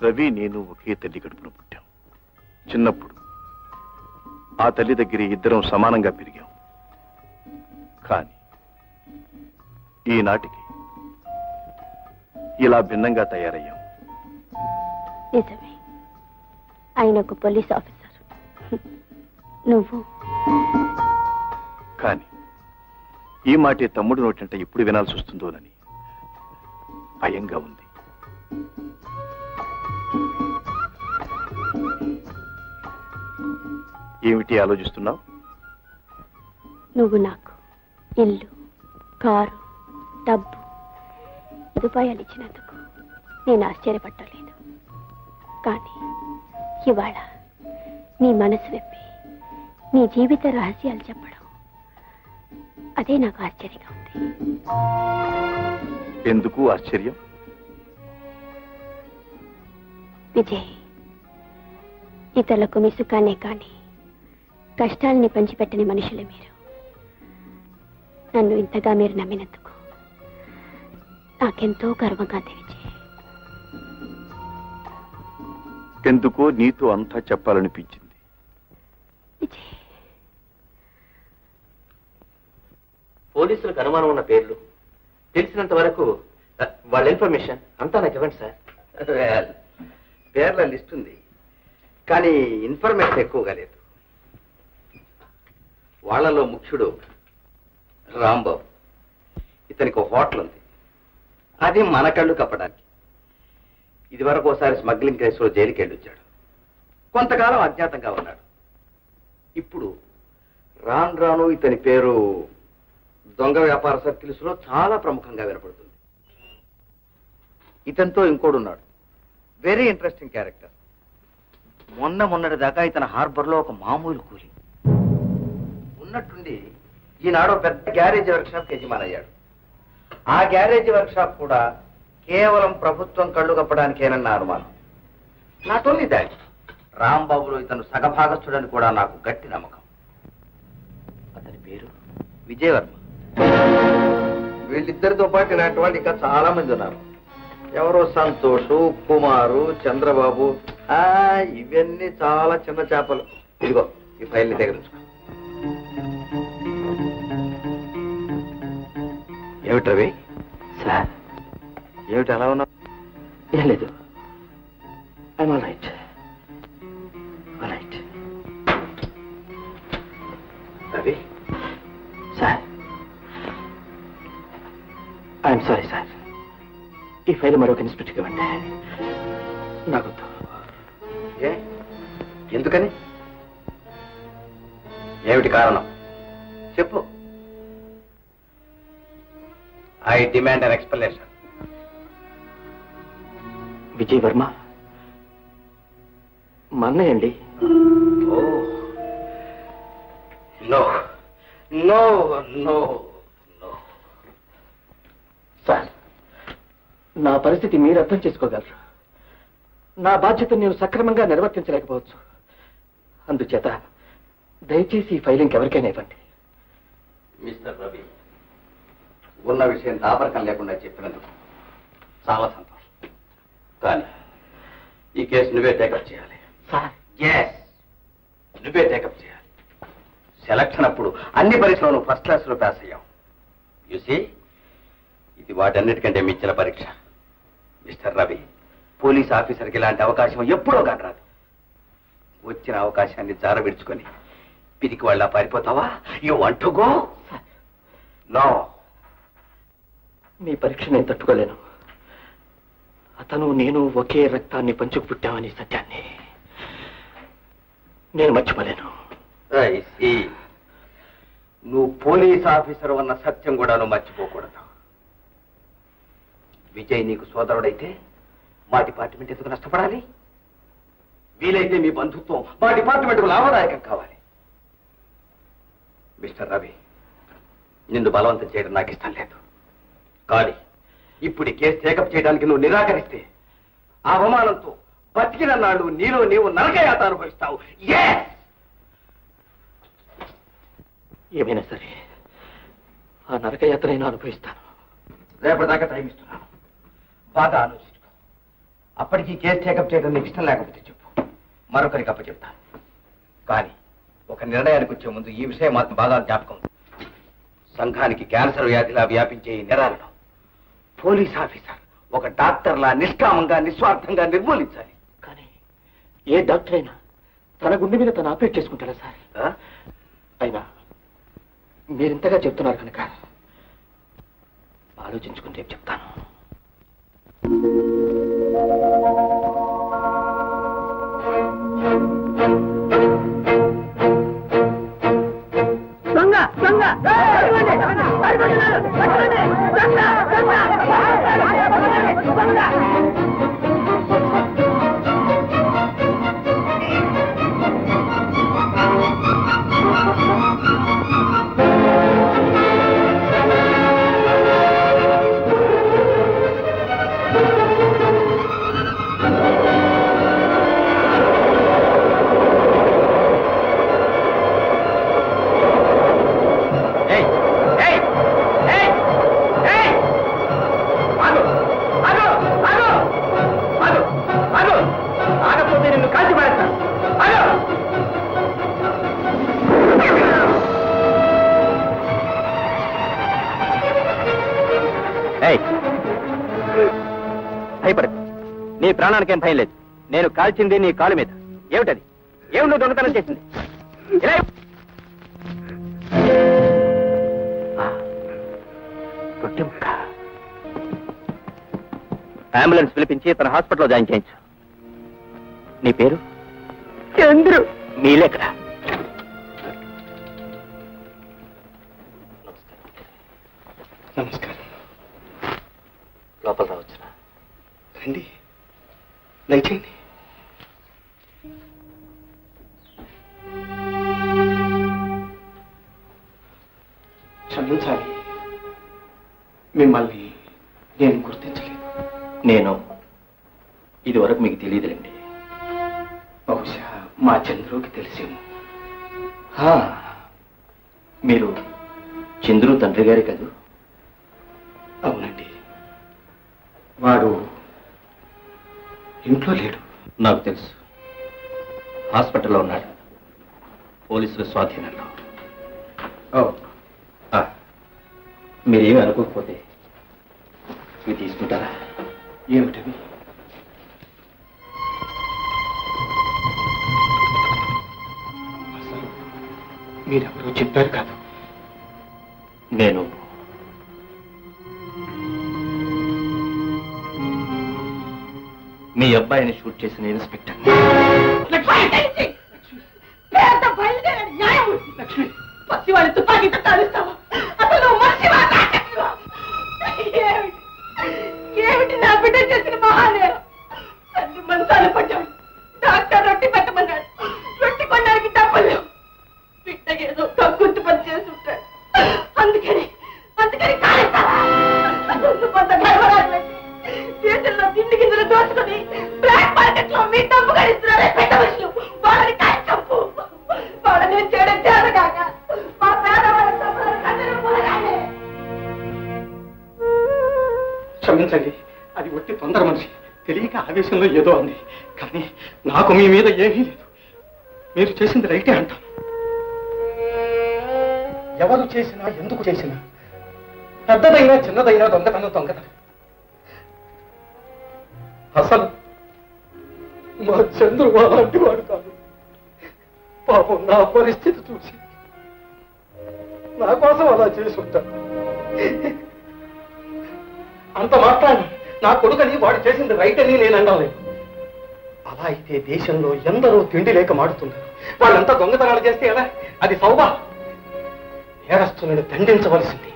రవి నేను ఒకే తల్లి కడుపున పుట్టాం. చిన్నప్పుడు ఆ తల్లి దగ్గర ఇద్దరం సమానంగా పెరిగాం. కానీ ఈనాటికి ఇలా భిన్నంగా తయారయ్యాం. నిజమే, ఆయన ఒక పోలీస్ ఆఫీసర్, నువ్వు. కానీ ఈ మాటే తమ్ముడు నోటంటే ఎప్పుడు వినాల్సి వస్తుందోనని భయంగా ఉంది. ఏమిటి ఆలోచిస్తున్నావు? నువ్వు నాకు ఇల్లు, కారు, డబ్బు, సదుపాయాలు ఇచ్చినందుకు నేను ఆశ్చర్యపట్టలేదు. కానీ ఇవాళ నీ మనసు విప్పి నీ జీవిత రహస్యాలు చెప్పడం, అదే నాకు ఆశ్చర్యంగా ఉంది. ఎందుకు ఆశ్చర్యం? విజయ్, ఇతరులకు మీ సుఖాన్నే కానీ కష్టాలని పంచిపెట్టని మనుషులే మీరు. నన్ను ఇంతగా మీరు నమ్మినందుకు నాకెంతో గర్వంగా ఉంది విజయ్. ఎందుకో నీతో అంతా చెప్పాలనిపించింది. విజయ్, పోలీసులకు అనుమానం ఉన్న పేర్లు తెలిసినంత వరకు వాళ్ళ ఇన్ఫర్మేషన్ అంతా నాకు ఇవ్వండి సార్. పేర్ల లిస్ట్ ఉంది, కానీ ఇన్ఫర్మేషన్ ఎక్కువగా లేదు. వాళ్లలో ముఖ్యుడు రాంబాబు. ఇతనికి ఒక హోటల్ ఉంది, అది మన కళ్ళు కప్పడానికి. ఇదివరకు ఒకసారి స్మగ్లింగ్ కేసులో జైలుకి వెళ్ళొచ్చాడు. కొంతకాలం అజ్ఞాతంగా ఉన్నాడు. ఇప్పుడు రాను రాను ఇతని పేరు దొంగ వ్యాపార సర్కిల్స్ లో చాలా ప్రముఖంగా వినపడుతుంది. ఇతనితో ఇంకోడు ఉన్నాడు, వెరీ ఇంట్రెస్టింగ్ క్యారెక్టర్. మొన్నటి దాకా ఇతను హార్బర్ లో ఒక మామూలు కూలి ఉన్నట్టుండి ఈనాడు పెద్ద గ్యారేజ్ వర్క్షాప్ యజమానయ్యాడు. ఆ గ్యారేజ్ వర్క్షాప్ కూడా కేవలం ప్రభుత్వం కళ్ళు కప్పడానికేనన్న అనుమానం. నాట్ ఓన్లీ దాట్, రాంబాబులో ఇతను సగభాగస్తుడని కూడా నాకు గట్టి నమ్మకం. అతని పేరు విజయవర్మ. వీళ్ళిద్దరితో పాటు ఇలాంటి వాళ్ళు ఇంకా చాలా మంది ఉన్నారు. ఎవరో సంతోషు, కుమారు, చంద్రబాబు. ఇవన్నీ చాలా చిన్న చేపలు. ఇదిగో ఈ ఫైల్ని దగ్గర ఉంచుకో. ఏమిటి రవి? సార్, ఏమిటి అలా ఉన్నావు? ఏం లేదు. I'm all right. All right. Ravi, sir, I'm sorry sir. ఈ ఫైల్ మరొక ఇన్స్పెక్టర్కి ఇవ్వండి. నాకొద్దు. ఏ ఎందుకని? ఏమిటి కారణం చెప్పు. I demand an explanation. Vijay Varma మా అన్నయ్య అండి. Oh no no no no. Sir, నా పరిస్థితి మీరు అర్థం చేసుకోగలరు. నా బాధ్యతను నేను సక్రమంగా నిర్వర్తించలేకపోవచ్చు. అందుచేత దయచేసి ఈ ఫైల్ ఇంకెవరికైనా ఇవ్వండి. మిస్టర్ రవి, ఉన్న విషయం దాపరకం లేకుండా చెప్పినందుకు చాలా సంతోషం. కానీ ఈ కేసు నువ్వే టేకప్ చేయాలి. సార్, ఎస్, నువ్వే టేకప్ చేయాలి. సెలక్షన్ అప్పుడు అన్ని పరీక్షలను ఫస్ట్ క్లాస్ లో పాస్ అయ్యాం. చూసి ఇది వాటన్నిటికంటే మించిన పరీక్ష. మిస్టర్ రవి, పోలీస్ ఆఫీసర్కి ఇలాంటి అవకాశం ఎప్పుడో కానరాదు. వచ్చిన అవకాశాన్ని జారవిడుచుకొని పిరికి వాళ్ళ పారిపోతావా? You want to go? No. మీ పరీక్ష నేను తట్టుకోలేను. అతను నేను ఒకే రక్తాన్ని పంచుకు పుట్టామని సత్యాన్ని నేను మర్చిపోలేను. నువ్వు పోలీస్ ఆఫీసర్ అన్న సత్యం కూడా నువ్వు మర్చిపోకూడదు. విజయ్ నీకు సోదరుడైతే మా డిపార్ట్మెంట్ ఎందుకు నష్టపడాలి? వీలైతే మీ బంధుత్వం మా డిపార్ట్మెంట్కు లాభదాయకం కావాలి. మిస్టర్ రవి, నిన్ను బలవంతం చేయడం నాకు ఇష్టం లేదు. కానీ ఇప్పుడు ఈ కేసు టేకప్ చేయడానికి నువ్వు నిరాకరిస్తే ఆ అవమానంతో బతికిన నాడు నీలో నీవు నరకయాత అనుభవిస్తావు. ఏమైనా సరే ఆ నరకయాత్ర నేను అనుభవిస్తాను. రేపటిదాకా టైం ఇస్తున్నాను, బాగా ఆలోచించుకో. అప్పటికి కేసు టేకప్ చేయడం నీకు ఇష్టం లేకపోతే చెప్పు, మరొకరికి అప్పచెప్తాను. కానీ ఒక నిర్ణయానికి వచ్చే ముందు ఈ విషయం మాత్రం బాగా జ్ఞాపకం ఉంది. సంఘానికి క్యాన్సర్ వ్యాధిలా వ్యాపించే ఈ నేరాలను పోలీస్ ఆఫీసర్ ఒక డాక్టర్లా నిష్కామంగా నిస్వార్థంగా నిర్మూలించాలి. కానీ ఏ డాక్టర్ అయినా తన గుండె మీద తను ఆపరేట్ చేసుకుంటారా సార్? అయినా మీరింతగా చెప్తున్నారు కనుక ఆలోచించుకుని రేపు చెప్తాను. భయపడకు, నీ ప్రాణానికేం భయం లేదు. నేను కాల్చింది నీ కాలు మీద. ఏమిటది? ఏమి నువ్వు దొంగతనం చేసింది? అంబులెన్స్ పిలిపించి తన హాస్పిటల్లో జాయిన్ చేయించు. నీ పేరు? చంద్రు. మీలేక్కడ? నమస్కారం. లోపల రావచ్చునా? రండి, దయచేయండి. క్షమించాలి, మిమ్మల్ని నేను గుర్తించలేదు. నేను ఇదివరకు మీకు తెలియదులేండి. బహుశా మా చంద్రుకి తెలిసేమో. మీరు చంద్రు తండ్రి గారే కదూ? అవునండి. వాడు ఇంట్లో లేడు. నాకు తెలుసు. హాస్పిటల్లో ఉన్నాడు, పోలీసుల స్వాధీనంలో. మీరేమీ అనుకోకపోతే ఇవి తీసుకుంటారా? ఏమిటవి? అసలు మీరెవరో చెప్పారు కాదు. నేను మీ అబ్బాయిని షూట్ చేసిన ఇన్స్పెక్టర్. పసివాడి తుపాకీతో కాలుస్తావా? అసలు నువ్వు మనిషివా, రాక్షసివా? ఏమిటి నా బిడ్డ చేసిన మహానేరం? తండ్రి మంచాలు పడ్డాడు, డాక్టర్ రొట్టి పెట్టమన్నాడు, రొట్టి కొనడానికి డబ్బులు లేవు. బిడ్డ ఏదో తగ్గుతు పని చేస్తుంటాడు, అందుకని కాలేస్తావా? కొంత గర్వరాజు దేశంలో తిండి గింజలు దోచుకుని బ్లాక్ మార్కెట్ లో మీ డబ్బు గడిస్తున్నారే పెద్ద మనుషులు, వాళ్ళని కాయ చంపు. వాళ్ళని చేయడం చేతగాక మా పేదవాళ్ళ కథలు మొదలాడే. క్షమించండి, అది ఒట్టి తొందర మనిషి, తెలియక ఆవేశంలో ఏదో అంది. కానీ నాకు మీ మీద ఏమీ లేదు. మీరు చేసింది రైటే అంటాను. ఎవరు చేసినా, ఎందుకు చేసినా, పెద్దదైనా చిన్నదైనా దొంగతనం. అసలు మా చంద్రు అలాంటి వాడు కాదు. పాపం నా పరిస్థితి చూసి నా కోసం అలా చేసి ఉంటాను. అంత మాత్రాన్ని నా కొడుకని వాడు చేసింది రైట్ అని నేను అనలేదు. అలా అయితే దేశంలో ఎందరో తిండి లేక మాడుతున్నారు. వాళ్ళంతా దొంగతనాలు చేస్తే ఎలా? అది సౌబా. నేరస్తులను దండించవలసింది.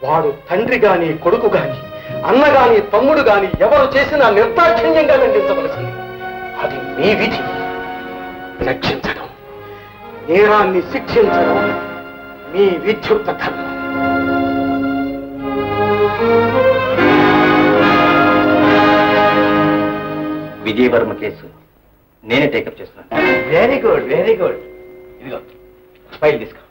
వాడు తండ్రి గాని, కొడుకు గాని, అన్న గాని, తమ్ముడు గాని ఎవరు చేసినా నిర్దాక్షిణ్యంగా దండించవలసింది. అది మీ విధి. రక్షించడం, నేరాన్ని శిక్షించడం మీ విద్యుక్త ధర్మం. విజయవర్మ కేసు నేనే టేకప్ చేస్తున్నాను. Very good, very good. ఇదిగో ఫైల్ తీసుకో.